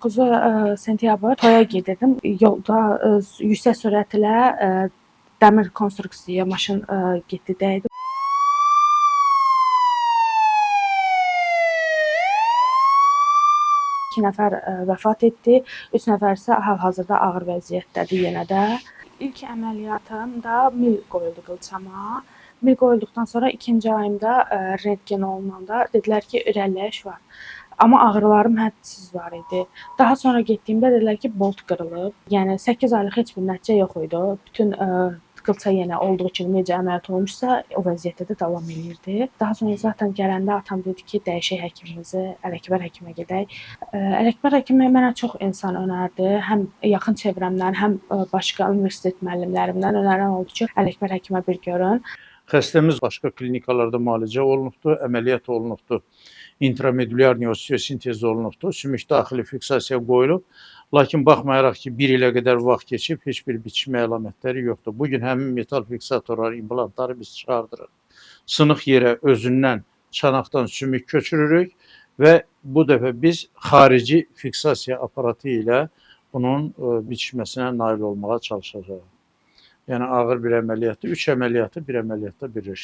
9 sentyabr toya gedirdim. Yolda yüksək sürətlə dəmir konstruksiya maşın getdi, dəydi. İki nəfər vəfat etdi, 3 nəfər isə hal-hazırda ağır vəziyyətdədir yenə də. İlk əməliyyatımda mil qoyuldu qılçama. Mil qoyulduqdan sonra ikinci ayımda rentgen olunanda dedilər ki, irəliləyiş var. Amma ağrılarım hədsiz var idi. Daha sonra getdiyimdə dedilər ki, bolt qırılıb. Yəni 8 aylıq heç bir nəticə yox idi. Bütün qılça yenə olduğu kimi necə əməliyyat olmuşsa, o vəziyyətdə də davam eləyirdi. Daha sonra zaten gələndə atam dedi ki, dəyişək həkimimizi, Ələkbər həkimə gedək. Ələkbər həkimi mənə çox insan önərdi. Həm yaxın çevrəmdən, həm başqa universitet müəllimlərimdən önərən oldu ki, Ələkbər həkimə bir görün. Xəstəmiz başqa klinikalarda müalicə olunubdu, əməliyyat olunubdu, intramedulyar neostiyosintez olunubdu, sümük daxili fiksasiya qoyulub. Lakin baxmayaraq ki, 1 ilə qədər vaxt keçib, heç bir biçmə əlamətləri yoxdur. Bugün həmin metal fiksatorlar, implantları biz çıxardırıq. Sınıq yerə özündən çanaqdan sümük köçürürük və bu dəfə biz xarici fiksasiya aparatı ilə bunun biçməsinə nail olmağa çalışacağıq. Yəni ağır bir əməliyyatdır. 3 əməliyyatı bir əməliyyatda birləşdirir.